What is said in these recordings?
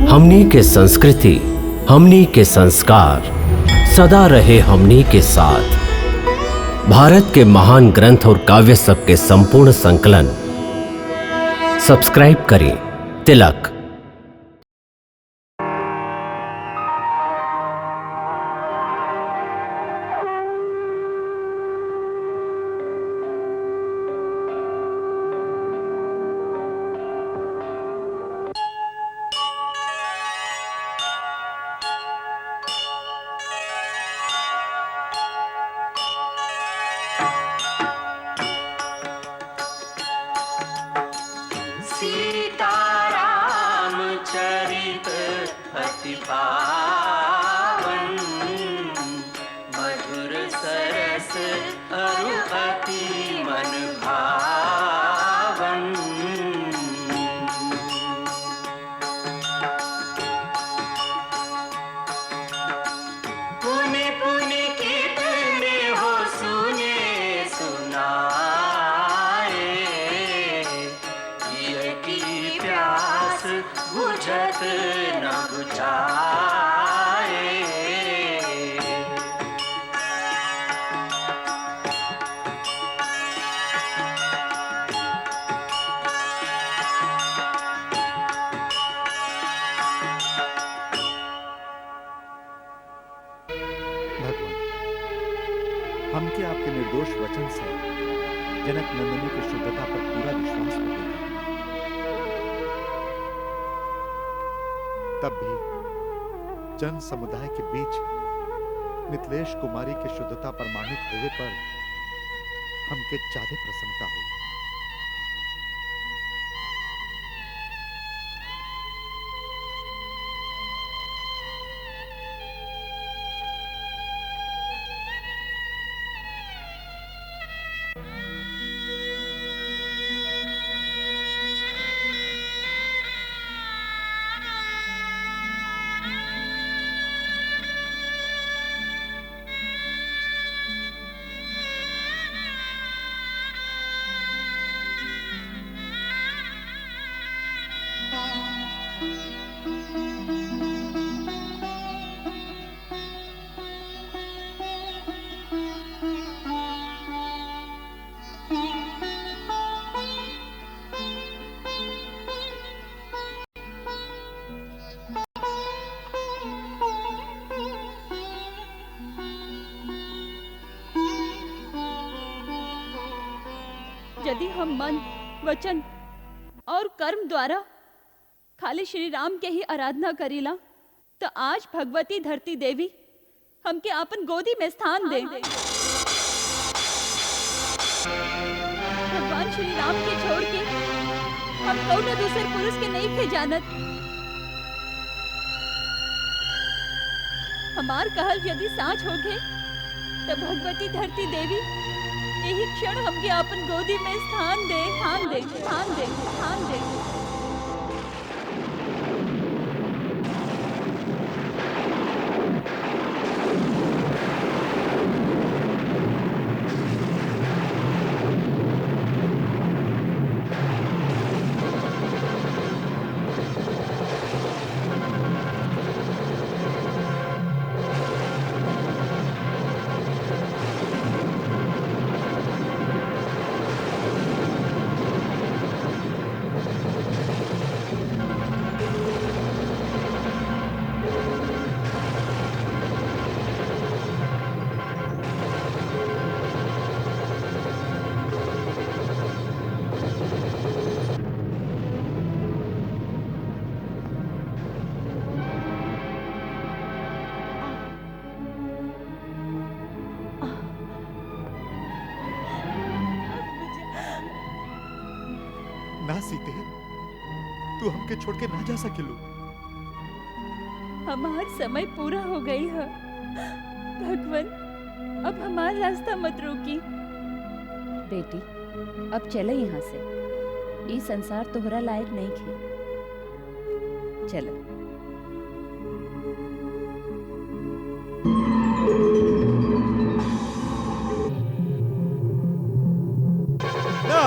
हमनी के संस्कृति, हमनी के संस्कार सदा रहे हमनी के साथ। भारत के महान ग्रंथ और काव्य सब के संपूर्ण संकलन सब्सक्राइब करें तिलक। हमके आपके निर्दोष वचन से जनक नंदिनी की शुद्धता पर पूरा विश्वास हो गया। तब भी जन समुदाय के बीच मिथिलेश कुमारी की शुद्धता प्रमाणित होने पर हमके ज्यादा प्रसन्नता हुई। यदि हम मन, वचन और कर्म द्वारा खाली श्री राम के ही आराधना करीला तो आज भगवती धरती देवी हमके अपन गोदी में स्थान दे। भगवान श्री राम के छोड़ के हम कौनो दूसरे पुरुष के नहीं थे जानत। हमार कहल यदि साँच होगे तो भगवती धरती देवी यही क्षण हमके अपन गोदी में स्थान दे, स्थान दे, स्थान दे, स्थान दे। ना सीते, तू हमके छोड़ के ना जा सकेलू। हमार समय पूरा हो गई है भगवान, अब हमारा रास्ता मत रोकी। बेटी अब चले यहाँ से, ये संसार तोहरा लायक नहीं खे। चलो। ना,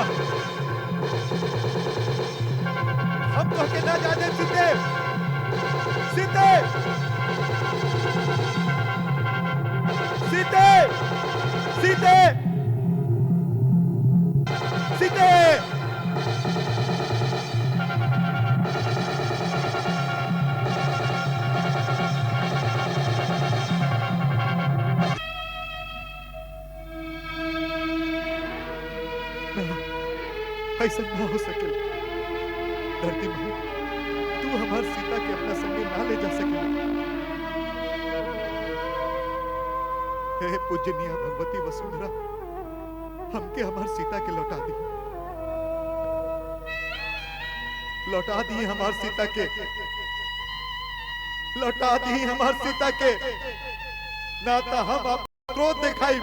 हम तो के ना जाने सीते। सीते, सीते, सीते, सीते। ऐसा ना हो सके धरती माँ, तू हमार सीता के अपना संगे ना ले जा सके। हे पूजनीय भगवती वसुंधरा, हमके हमार सीता के लौटा दी, लौटा दी हमार सीता के, लौटा दी हमार सीता के, ना तो हम आप क्रोध दिखाई।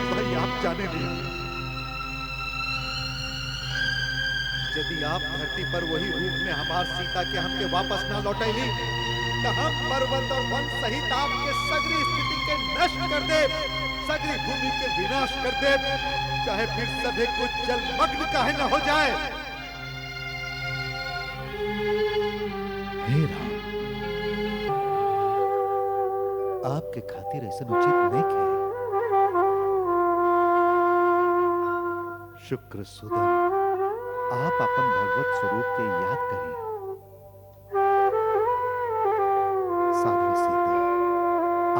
भाई आप जाने नहीं, यदि आप धरती पर वही रूप में हमार सीता के हमके वापस ना लौटाई तो हम पर्वत और वन सहित आपके सगरी स्थिति के नष्ट कर दे, सगरी भूमि के विनाश कर दे, चाहे फिर सभी कुछ जलमग्न काहे न हो जाए। हे राम, आपके खातिर ऐसा उचित नहीं है। शुक्र सुदन, आप अपन भगवत स्वरूप के याद करें। साध्वी सीता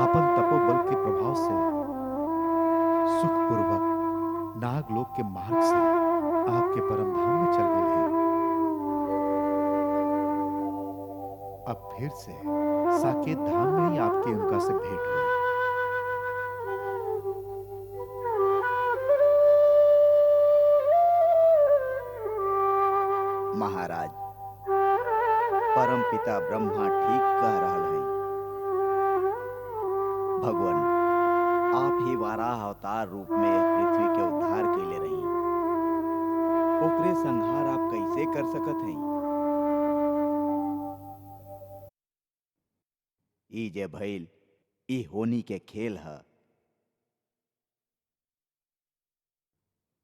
आपन तपोबल के प्रभाव से सुखपूर्वक नागलोक के मार्ग से आपके परम धाम में चल गए हैं। अब फिर से साकेत धाम में ही आपके उनका से भेंट हुई। महाराज, परम पिता ब्रह्मा ठीक कह रहा है। भगवान, आप ही वाराह अवतार रूप में पृथ्वी के उद्धार के लिए रही, ओकरे संहार आप कैसे कर सकत हैं? ई जे भइल ई होनी के खेल है।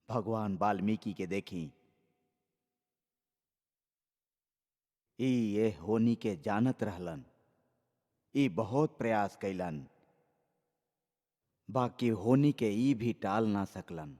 भगवान वाल्मीकि के देखी, ई ये होनी के जानत रहलन, ई बहुत प्रयास कैलन, बाकी होनी के ई भी टाल ना सकलन।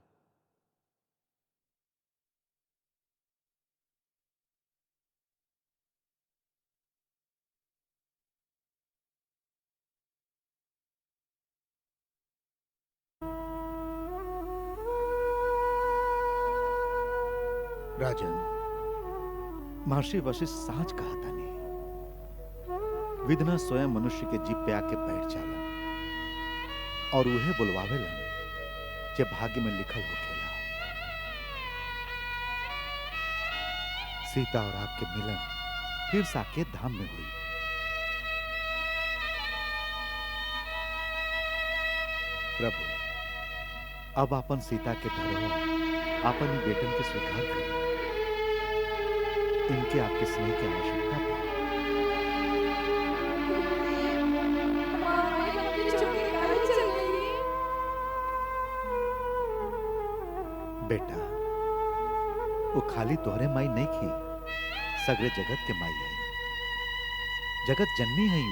राजन, महर्षि वशिष्ठ साच कहा था ने, विधना स्वयं मनुष्य के जीप पे आके बैठ जाला और उहे बुलवावेलन जे भाग्य में लिखल होखेला। सीता और आपके मिलन फिर साकेत धाम में हुई। प्रभु, अब अपन सीता के धरोहर अपन बेटन के स्वीकार करें। इनके आपके स्नेह की आवश्यकता है। बेटा, वो खाली तोहरे माई नहीं थी, सगरे जगत के माई है, जगत जननी है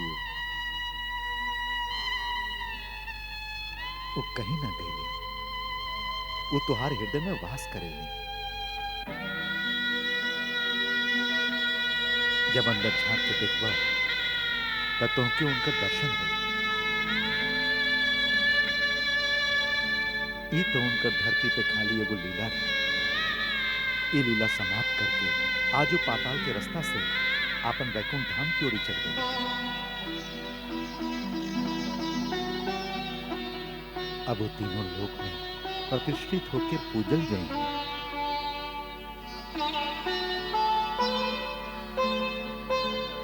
वो कहीं ना गई, वो तुहार हृदय में वास करेगी। जब अंदर झांक के देखबा तब तुमके उनका दर्शन हो। ई तो उनकर धरती पे खाली एगो लीला है। ये लीला समाप्त करके आज वो पाताल के रास्ता से आपन वैकुंठ धाम की ओर चल गए। अब वो तीनों लोक में प्रतिष्ठित होकर पूजल जाएंगे।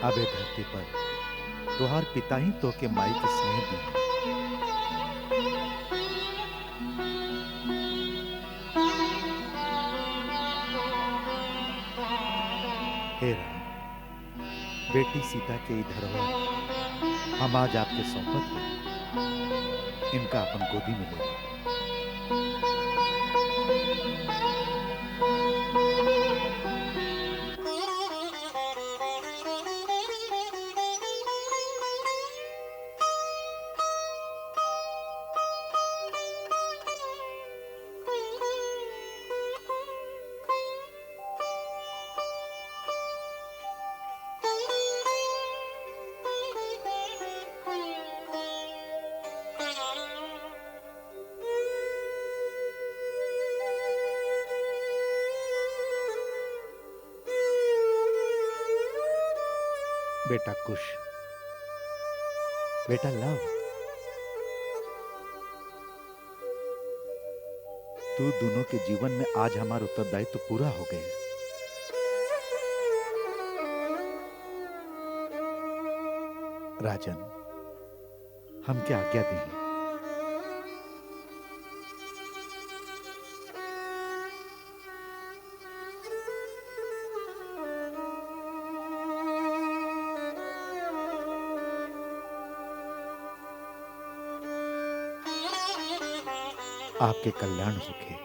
अब ये धरती पर तुहार पिता ही तो के माई के स्नेह दी। हे राम, बेटी सीता के इधर हो, हम आज आपके सौंपत हैं, इनका अपन गोदी में लेगा। बेटा कुश, बेटा लव, तू दोनों के जीवन में आज हमारा उत्तरदायित्व तो पूरा हो गए। राजन, हम क्या आज्ञा दी? आपके कल्याण होके।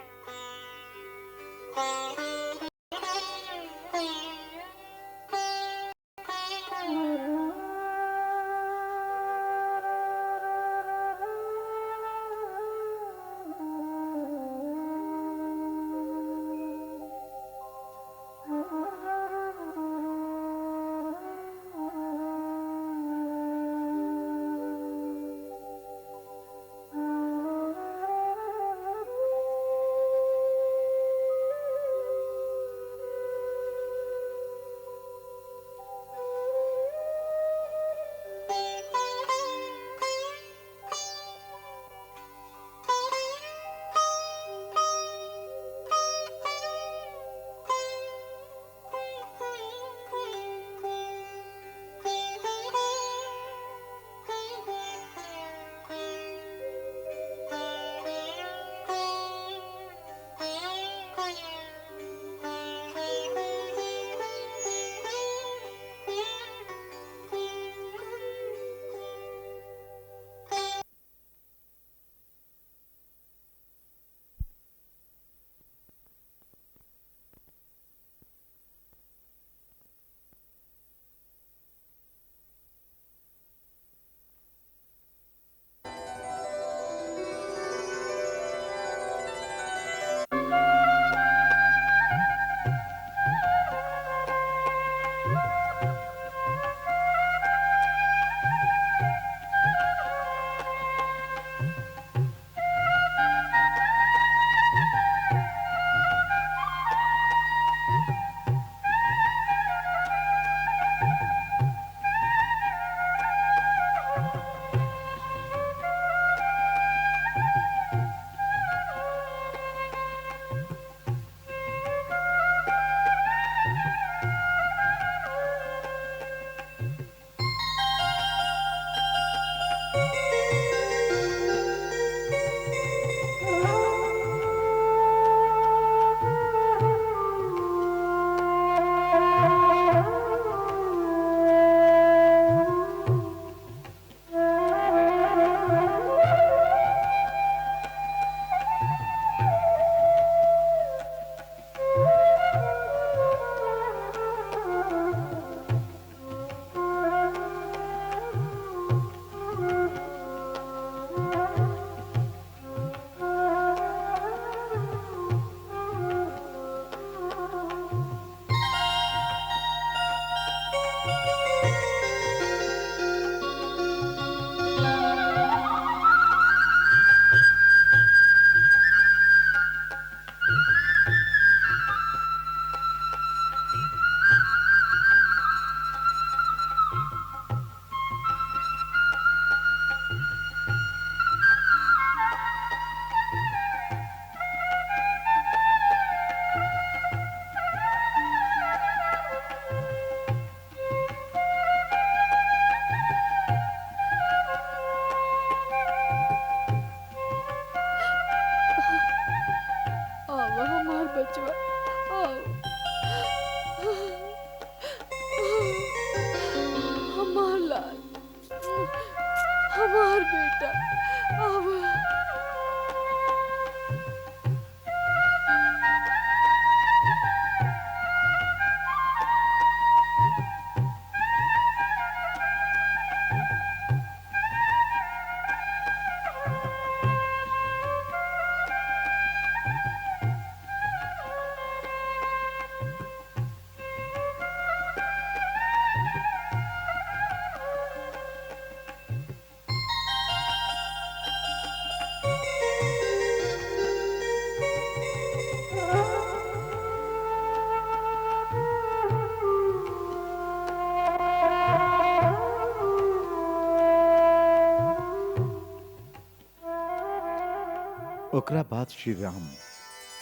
ओकरा बाद श्री राम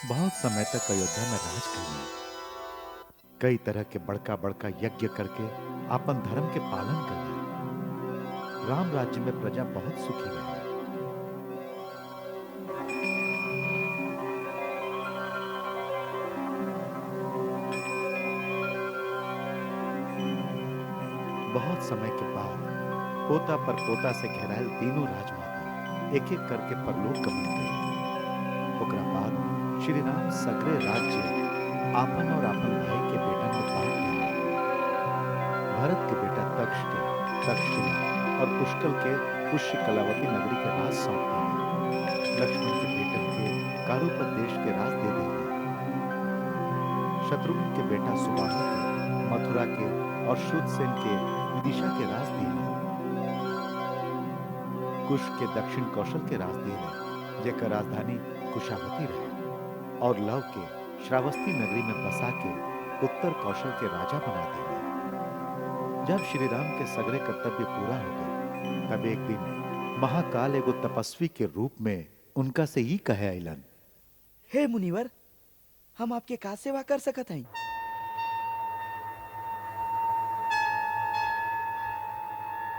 बहुत समय तक अयोध्या में राज करने कई तरह के बड़का बड़का यज्ञ करके अपन धर्म के पालन करने राम राज्य में प्रजा बहुत सुखी रहे। बहुत समय के बाद पोता पर पोता से घेरायल तीनों राजमाता एक एक करके परलोक गमन गए। ओकरा बाद श्री राम सगरे राज्य आपन और आपन भाई के बेटा में बांट दिए। भरत के बेटा तक्षशिला और पुष्कल के पुष्य कलावती नगरी के राज सौंप दिए। लक्ष्मण के बेटे के कारुपत देश के राज दे दिए। शत्रुघ्न के बेटा सुबाहु के मथुरा के और शुद्धसेन के विदिशा के राज दिए। कुश के दक्षिण कौशल के राज दिए जेकर राजधानी कुशावती रहे और लव के श्रावस्ती नगरी में बसा के उत्तर कौशल के राजा बना दिए। जब श्री राम के सगरे कर्तव्य पूरा हो गए तब एक दिन महाकाल एगो तपस्वी के रूप में उनका से ही कहे अइलन, हे मुनिवर, हम आपके का सेवा कर सकत हई?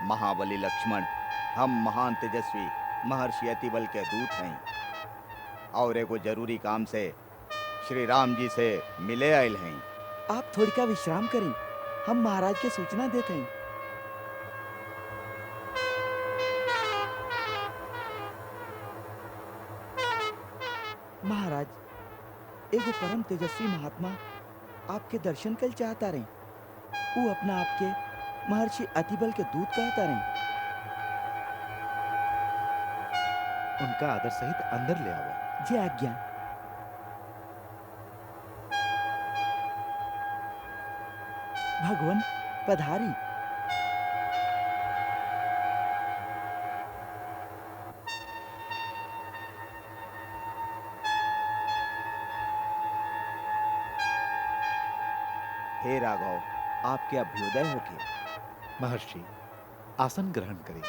महाबली लक्ष्मण, हम महान तेजस्वी महर्षि अतिबल के दूत हैं और एगो जरूरी काम से श्री राम जी से मिले आयल हैं। आप थोड़ी का विश्राम करें, हम महाराज के सूचना देते हैं। महाराज, एगो परम तेजस्वी महात्मा आपके दर्शन कल चाहता रहे। वो अपना आपके महर्षि अतिबल के दूत कहता रहे। उनका आदर सहित अंदर ले आओ। जी आज्ञा। भगवान पधारी। हे राघव, आपके अभ्युदय होके। महर्षि, आसन ग्रहण करें।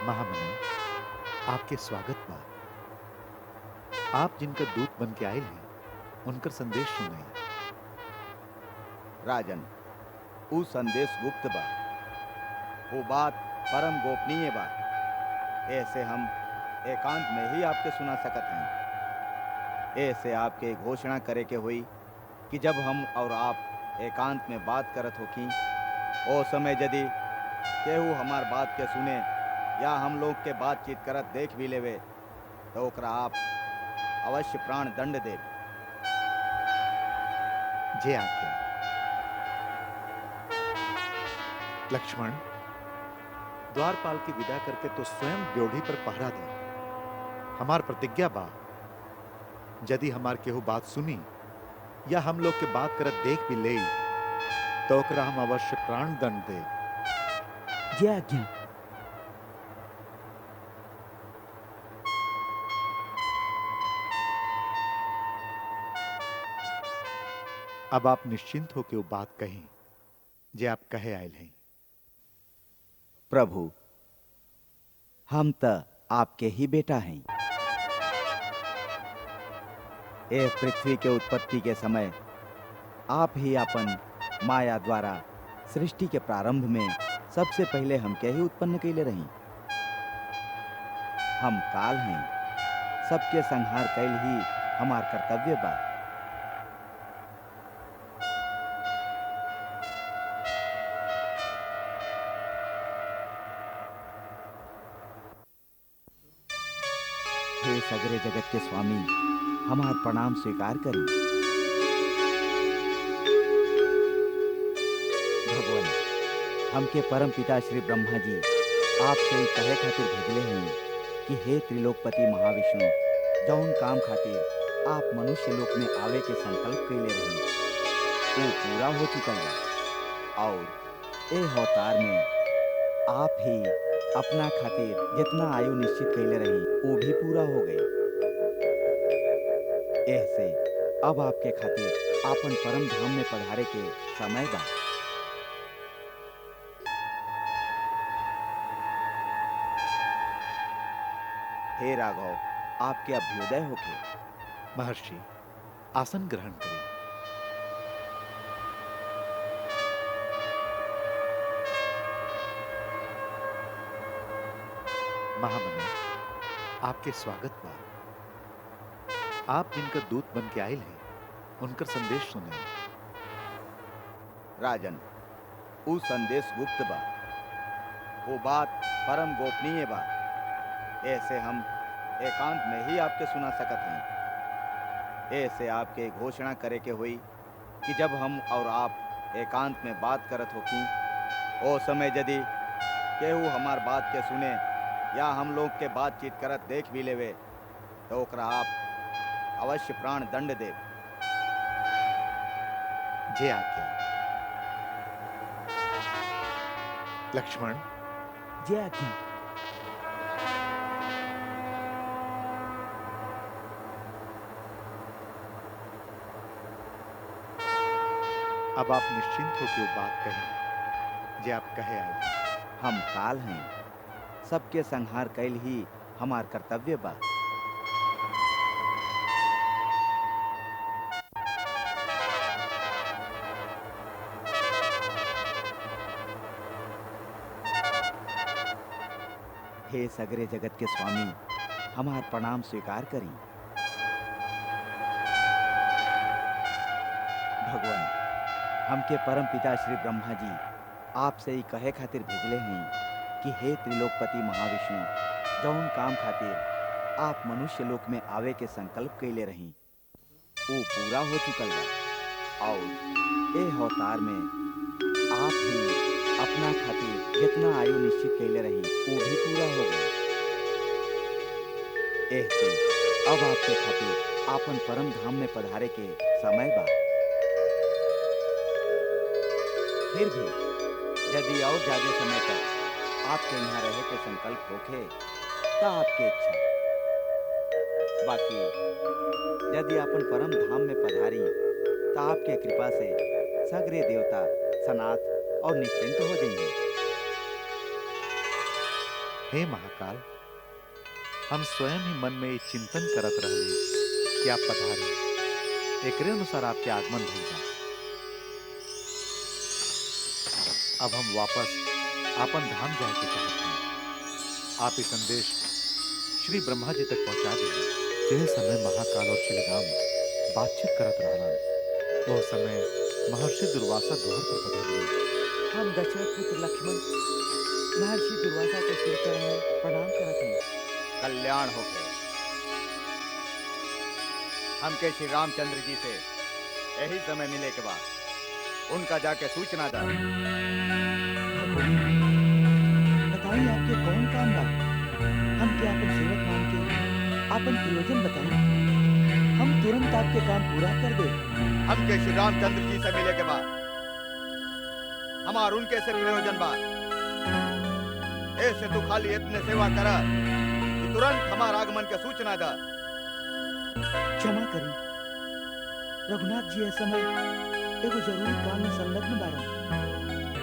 महामना, आपके स्वागत बा। आप जिनका दूत बन के आए हैं उनका संदेश सुनाई। राजन, ऊ संदेश गुप्त बा, वो बात परम गोपनीय बा। ऐसे हम एकांत में ही आपके सुना सकत हैं। ऐसे आपके घोषणा करे के हुई कि जब हम और आप एकांत में बात करत होखी, ओ समय यदि केहू हमार बात के सुने या हम लोग के बातचीत करत देख भी लेवे तो ओकरा आप अवश्य प्राण दंड दे। जे आज्ञा। लक्ष्मण, द्वारपाल की विदा करके तो स्वयं ड्योढ़ी पर पहरा दे। हमार प्रतिज्ञा बा, यदि हमार केहू बात सुनी या हम लोग के बात करत देख भी ले तो ओकरा हम अवश्य प्राण दंड दे। जय आज्ञा। अब आप निश्चिंत होकर वो बात कहें जे आप कहे आयल हैं। प्रभु, हम तो आपके ही बेटा हैं। ए पृथ्वी के उत्पत्ति के समय आप ही अपन माया द्वारा सृष्टि के प्रारंभ में सबसे पहले हमके ही उत्पन्न कैले रही। हम काल हैं, सबके संहार कैल ही हमार कर्तव्य बा। हे सगरे जगत के स्वामी, हमार प्रणाम स्वीकार करें। भगवान, हमके परम पिता श्री ब्रह्मा जी आपसे ही कहे खातिर भेजले हैं कि हे त्रिलोकपति महाविष्णु, जौन काम खातिर आप मनुष्य लोक में आवे के संकल्प कैले रही वो पूरा हो चुका है और ए अवतार में आप ही अपना खातिर जितना आयु निश्चित कैले रही वो भी पूरा हो गई। ऐसे अब आपके खातिर आपन परम धाम में पधारे के समय बा। हे राघव, आपके अभ्युदय होके। महर्षि, आसन ग्रहण करें। महामना, आपके स्वागत बा। आप जिनका दूत बन के आयल हैं, उनकर संदेश सुने। राजन, ऊ संदेश गुप्त बा, वो बात परम गोपनीय बा। ऐसे हम एकांत में ही आपके सुना सकत हैं। ऐसे आपके घोषणा करे के हुई कि जब हम और आप एकांत में बात करत होकी, ओ समय यदि केहू हमार बात के सुने या हम लोग के बातचीत करत देख भी लेवे, तो ओकरा आप अवश्य प्राण दंड दे। जे आज्ञा। लक्ष्मण, जे आज्ञा। अब आप निश्चिंत होकर बात कहें जे आप कहे आए हैं। हम काल हैं, सबके संहार कैल ही हमार कर्तव्य बा। हे सगरे जगत के स्वामी, हमार प्रणाम स्वीकार करी। भगवान, हमके परम पिता श्री ब्रह्मा जी आपसे ही कहे खातिर भेजले हैं कि हे त्रिलोकपति महाविष्णु, जौन काम खातिर आप मनुष्य लोक में आवे के संकल्प कैले रही, वो पूरा हो चुकल बा। और ए अवतार में आप ही अपना खातिर जितना आयु निश्चित कैले रही, वो भी पूरा हो गया। ऐसे अब आपके खातिर आपन परम धाम में पधारे के समय बा। फिर भी यदि और ज्यादा समय तक आपके यहाँ रहे के संकल्प होखे, तो आपकी इच्छा। बाकी यदि अपन परम धाम में पधारी, तो आपके कृपा से सगरे देवता सनाथ और निश्चिंत हो जाएंगे। हे महाकाल, हम स्वयं ही मन में चिंतन करत रहे कि आप पधारे, एकरे अनुसार आपके आगमन भइल बा। अब हम वापस आपन धाम जाए के चाहते हैं। आप ये संदेश श्री ब्रह्मा जी तक पहुंचा दीजिए। जिस समय महाकाल और श्री राम बातचीत करत रहलन, वो समय महर्षि दुर्वासा द्वार पर पधारे। हम दशरथ पुत्र लक्ष्मण महर्षि दुर्वासा के सिर चरण में प्रणाम करत हैं। कल्याण हो गए। हमके श्री रामचंद्र जी से यही समय मिले के बाद उनका जाके सूचना दा। बताइए आपके कौन काम बा? हम क्या अपन सेवक मान के अपन प्रयोजन बताएं, हम तुरंत आपके काम पूरा कर दे। हमके श्री रामचंद्र जी से मिले के बाद हमार उनके से प्रयोजन बा। ऐसे तू खाली इतने सेवा करा कि तुरंत हमार आगमन के सूचना दा। क्षमा करी रघुनाथ जी, इस समय एगो जरूरी काम में संलग्न बारन।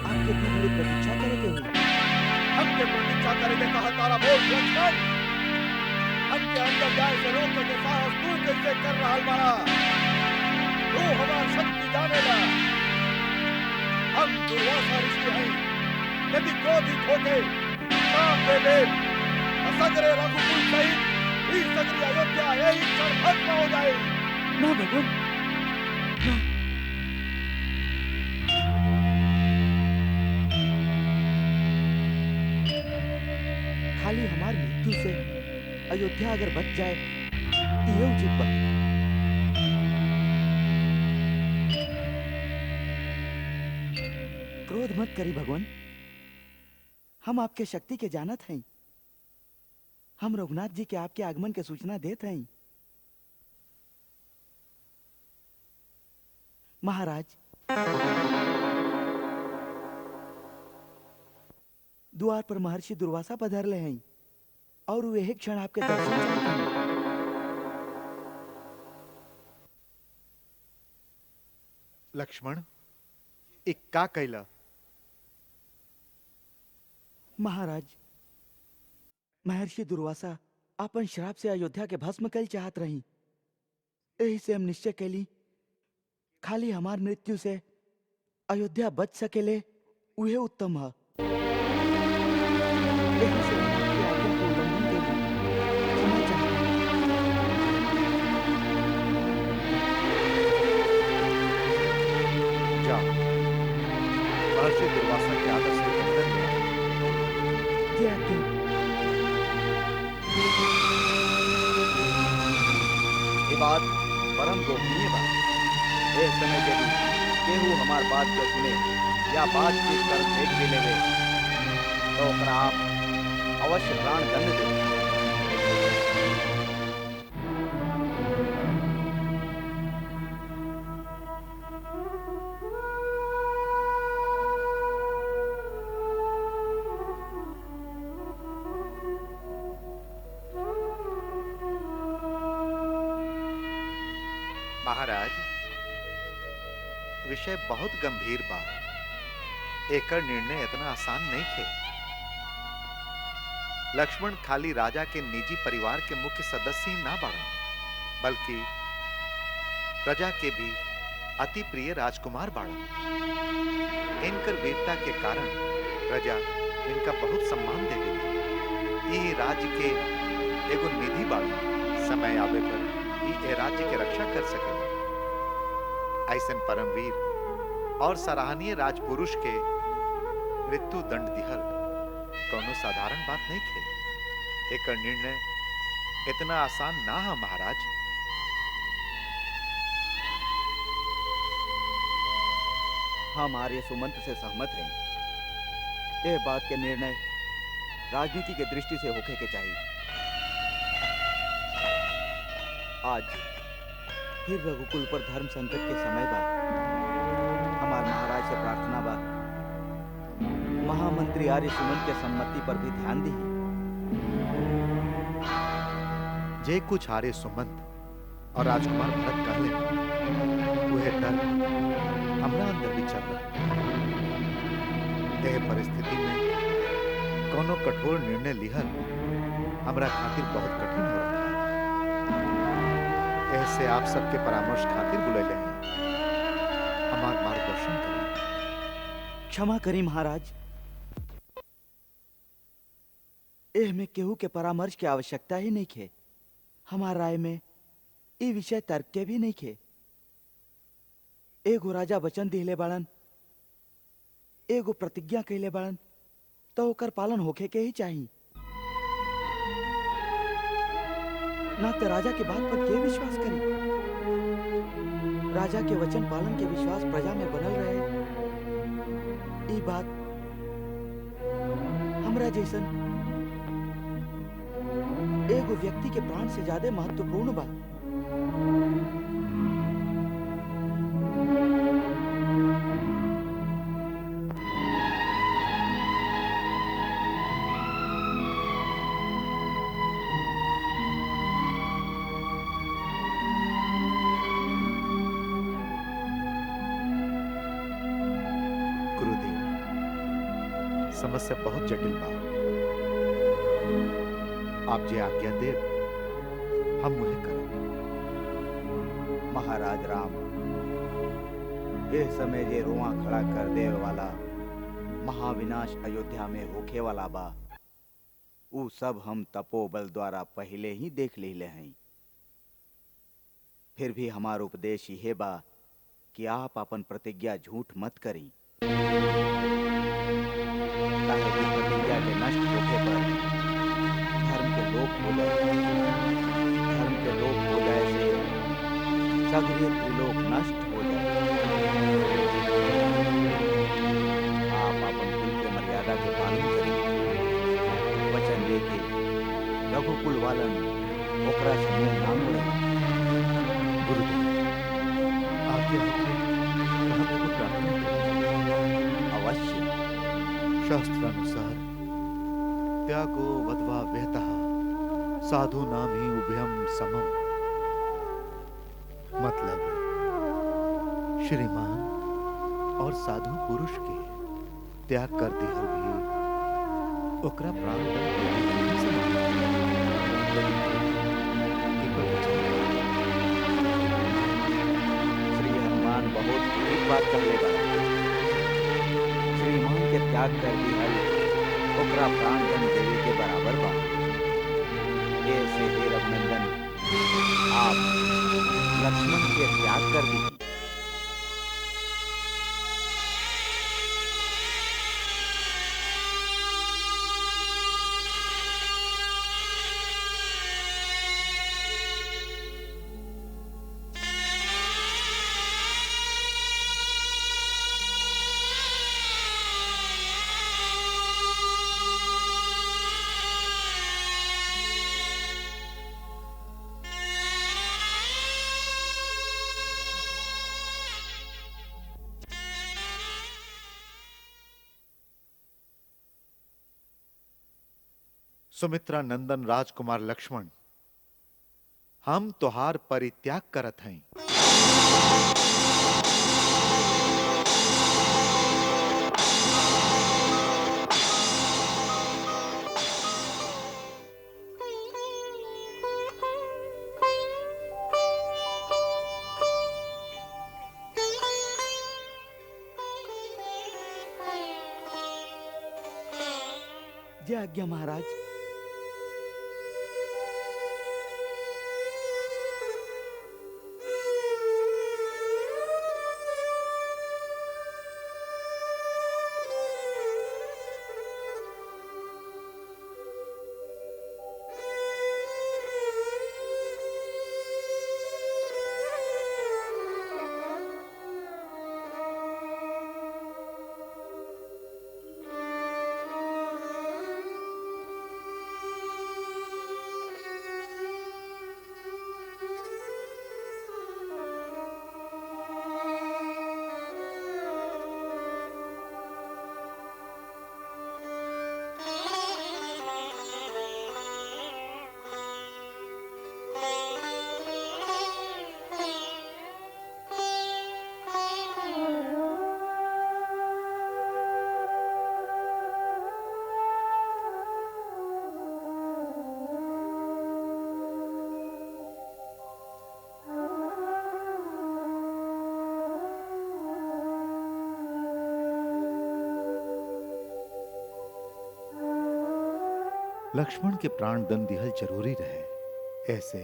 आपके भी बड़ी प्रतीक्षा करे के हुई। हमके प्रतीक्षा करे के कहा तारा बोल लक्ष्मण। हमके अंदर जाए से रोके के साहस तू कैसे कर रहा बाड़ा? तू हमार शक्ति जानेगा। हम दुर्वासा ऋषि हैं, यदि क्रोधित होके काम दे दे, सगरे रघुकुल सहित ही सगरी अयोध्या यही क्षण भस्म हो जाए। ना भगवान, खाली हमार मृत्यु से अयोध्या अगर बच जाए, ये उचित बा। क्रोध मत करी भगवान, हम आपके शक्ति के जानत हैं। हम रघुनाथ जी के आपके आगमन के सूचना देते हैं। महाराज, द्वार पर महर्षि दुर्वासा पधारले हैं और वे एक क्षण आपके दर्शन चाहते हैं। लक्ष्मण, एक का कैला? महाराज, महर्षि दुर्वासा अपन श्राप से अयोध्या के भस्म कल चाहत रही। यही से हम निश्चय कैली खाली हमार मृत्यु से अयोध्या बच सकेले उहे उत्तम है। यही से हम आपकी आज्ञा को उल्लंघन कैली। क्षमा चाहते हैं। जाओ, महर्षि दुर्वासा के आदर से वंदन करो। जय आज्ञा। ये बात परम गोपनीय बात। ए समय यदि केहू हमार बात के सुने या बातचीत कर देख भी लेवे तो ओकरा आप अवश्य प्राण दंड दे। महाराज, विषय बहुत गंभीर बा। एकर निर्णय इतना आसान नहीं थे। लक्ष्मण खाली राजा के निजी परिवार के मुख्य सदस्य ही ना बाड़न, बल्कि प्रजा के भी अति प्रिय राजकुमार बाड़न। इनकर वीरता के कारण प्रजा इनका बहुत सम्मान देवेली। ई राज्य के एगो निधि बाड़न। समय आवे पर ई राज्य के रक्षा कर सके। ऐसन परमवीर और सराहनीय राजपुरुष के मृत्यु दंड दिहल कोनो साधारण बात नहीं थे। एकर निर्णय इतना आसान ना है महाराज। हम आर्य सुमंत से सहमत हैं। यह बात के निर्णय राजनीति के दृष्टि से होके के चाहिए। आज फिर रघुकुल पर धर्म संकट के समय बा। हमार महाराज से प्रार्थना बा महामंत्री आर्य सुमंत के सम्मति पर भी ध्यान दी। जे कुछ आर्य सुमंत और राजकुमार भरत कहले वह डर हमरा अंदर भी चल रहा। यह परिस्थिति में कोनो कठोर निर्णय लिहल हमरा खातिर बहुत कठिन हो रहा है। ऐसे आप सबके परामर्श खातिर बुलैले हैं। हमार मार्गदर्शन करें। क्षमा करी महाराज। एह में केहू के परामर्श की आवश्यकता ही नहीं खे। हमार राय में ये विषय तर्क के भी नहीं खे। एगो राजा वचन दिले बाड़न, एगो प्रतिज्ञा कैले बाड़न, तो ओकर पालन होखे के ही चाहिए। ना तो राजा के बात पर के विश्वास करे। राजा के वचन पालन के विश्वास प्रजा में बनल रहे। ये बात हमरा जैसन एगो व्यक्ति के प्राण से ज्यादा महत्वपूर्ण बा। समस्या बहुत जटिल बा। आप जे आज्ञा देव हम उन्हें करें। महाराज राम, यह समय जे रोआ खड़ा कर दे वाला महाविनाश अयोध्या में होखे वाला बा, उ सब हम तपोबल द्वारा पहले ही देख लेले हैं। फिर भी हमार उपदेश यह बा कि आप अपन प्रतिज्ञा झूठ मत करी। ताकि प्रतिज्ञा के नष्ट होने पर धर्म के लोप हो जाए। धर्म के लोप हो जाए से सगरे त्रिलोक नष्ट हो जाए। आप अपन कुल के मर्यादा के पालन करें। वचन लेके रघुकुल वालन ओकरा से मुंह ना मोड़े। गुरुदेव, आपके हम एगो प्रार्थना करें। अवश्य। शास्त्रानुसार त्यागो वध्वा व्यतः साधु नामी उभयम समम। मतलब श्रीमान और साधु पुरुष के त्याग कर दिहल भी ओकरा प्राण दंड देने के समान। ठीक बात कहले बा। श्रीमान के त्याग कर दिहल ओकरा प्राण धन देवे के बराबर बा। ऐसे हे रघुनंदन, आप लक्ष्मण के त्याग कर दी। सुमित्रा नंदन राजकुमार लक्ष्मण, हम तोहार परित्याग करत हई। जय आज्ञा महाराज। लक्ष्मण के प्राण दन दिहल जरूरी रहे। ऐसे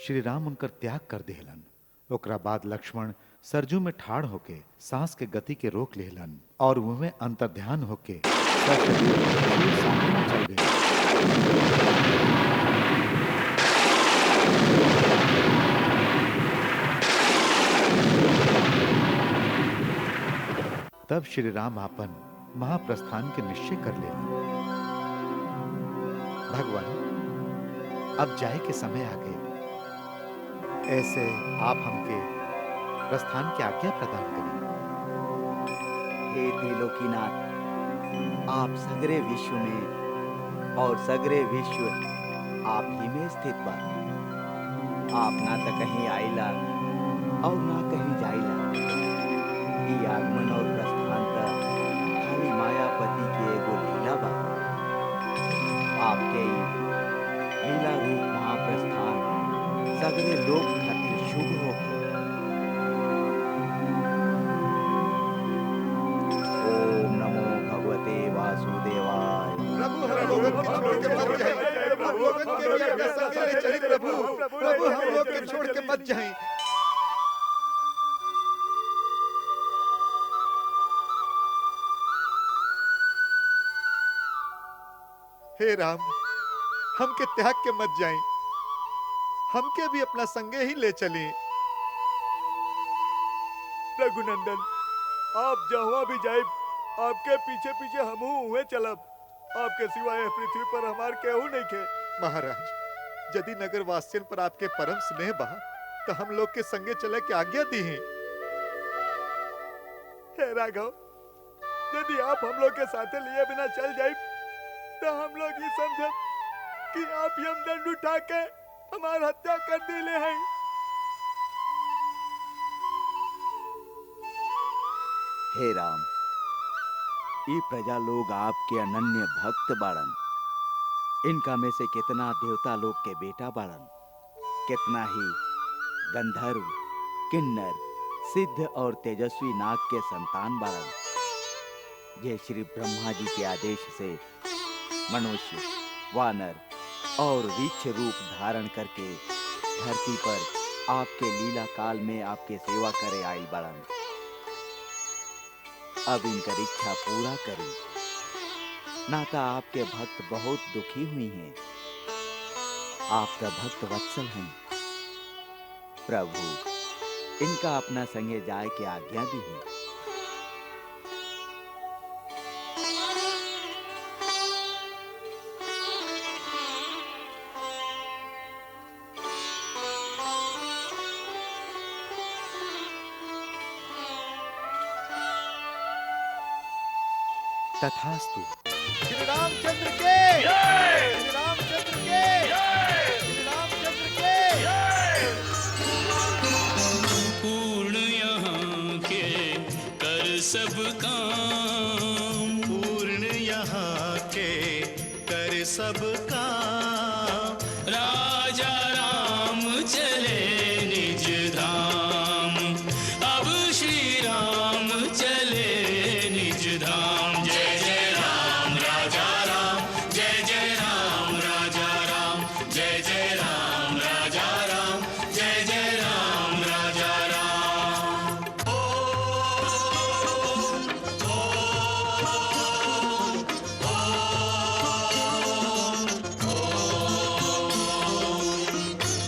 श्री राम उनकर त्याग कर देहलन। ओकरा बाद लक्ष्मण सरजू में ठाड़ होके सांस के गति के रोक लेहलन और वो में अंतर्ध्यान होके सामने चल गए। तब श्री राम आपन महाप्रस्थान के निश्चय कर लेना। भगवान, अब जाए के समय आ गए। ऐसे आप हमके प्रस्थान की आज्ञा प्रदान करें। हे त्रिलोकीनाथ, आप सगरे विश्व में और सगरे विश्व आप ही में स्थित बा। आप ना तो कहीं आइला और ना कहीं जाइला। ई आगमन और प्रस्थान का खाली मायापति के एगो लीला बा। आपके लीला रूप महाप्रस्थान सगरे लोक खातिर शुभ होके। ओम नमो भगवते वासुदेवाय। प्रभु हम लोगों को छोड़ के मत जाएं। प्रभु लोगों के लिए अपना संग ले चलिए। प्रभु हम लोग के छोड़ के मत जाएं। हे राम, हमके त्याग के मत जाएं। हमके भी अपना संगे ही ले चलें। रघुनंदन, आप जहाँ भी जाए आपके पीछे पीछे हमहू हुए चलब। आपके सिवाय पृथ्वी पर हमार केहू नहीं खे। महाराज, यदि नगर वासियन पर आपके परम स्नेह बा तो हम लोग के संगे चले के आज्ञा दी। हे राघव, यदि आप हम लोग के साथे लिए बिना चल जाए तो हम लोग ये समझब कि आप यमदंड उठा के हमार हत्या कर दिले हैं। हे राम, ये प्रजा लोग आपके अनन्य भक्त बाड़न। इनका में से कितना देवता लोग के बेटा बाड़न, कितना ही गंधर्व, किन्नर, सिद्ध और तेजस्वी नाग के संतान बारन, ये श्री ब्रह्मा जी के आदेश से मनुष्य, वानर और रीछ रूप धारण करके धरती पर आपके लीला काल में आपके सेवा करे आई बारन। अब इनकर इच्छा पूरा करी, नाता आपके भक्त बहुत दुखी हुई हैं। आपका भक्त वत्सल हैं प्रभु, इनका अपना संगे जाए के आज्ञा दी है। तथास्तु। श्री रामचंद्र के श्री रामचंद्र के श्री रामचंद्र के पूर्ण यहाँ के कर सब काम, पूर्ण यहाँ के कर सब काम। राजा राम चले निज धाम, अब श्री राम चले निज धाम। जय जय राम राजा राम, जय जय राम राजा राम, जय जय राम राजा राम, जय जय राम राजा राम।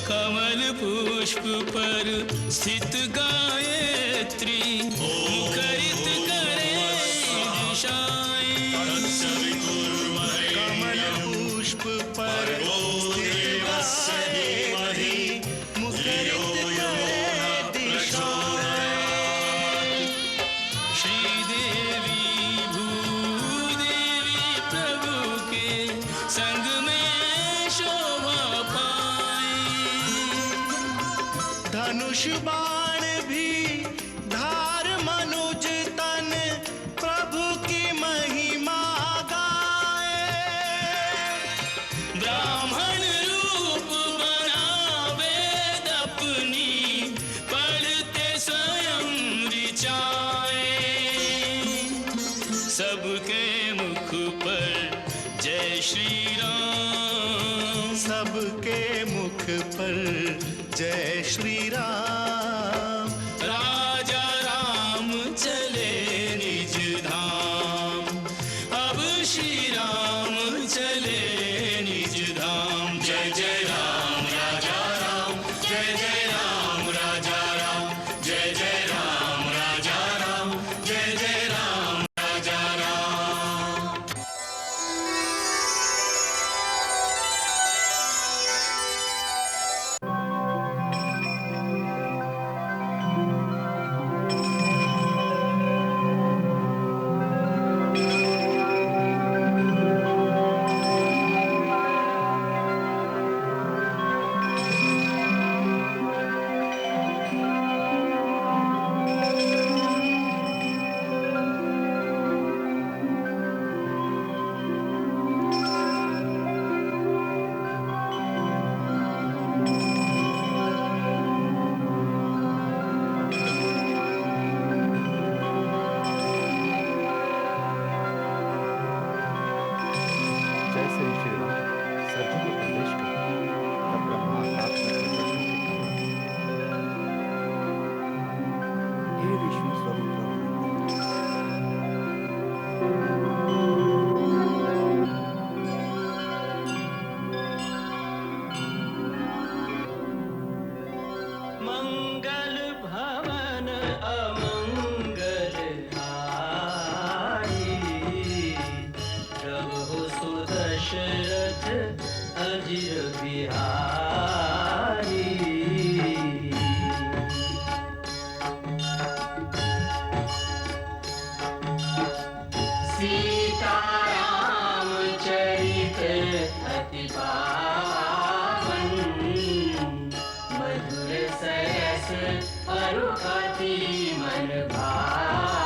कमल पुष्प पर स्थित गायत्री, मुखरित करे दिशाएं। कमल पुष्प पर श्रीदेवी भूदेवी प्रभु के संग में शोभा पाए। धनुष बाण भी धार मनुज तन, प्रभु की महिमा गाए। ब्राह्मण रूप बनावे अपनी, पढ़ते स्वयं ऋचाए। सबके मुख पर जय श्री राम, सबके मुख पर जय श्री राम। राजा राम चले निज धाम, अब श्री राम चले निज धाम। जय जय राम राजा राम, जय जय राम राजा राम, जय जय राम राजा राम, जय जय राम राजा राम। जैसे ही श्री राम सर्जन में प्रवेश किया, तब ब्रह्मा आकाश में प्रकट होकर कहा, हे विष्णु स्वरूप मंगल भवन अमंगल हारी, प्रभु सुदशरथ अजिर बिहारी। सीताराम चरित अति पावन, मधुर सरस अरु अति मन भावन।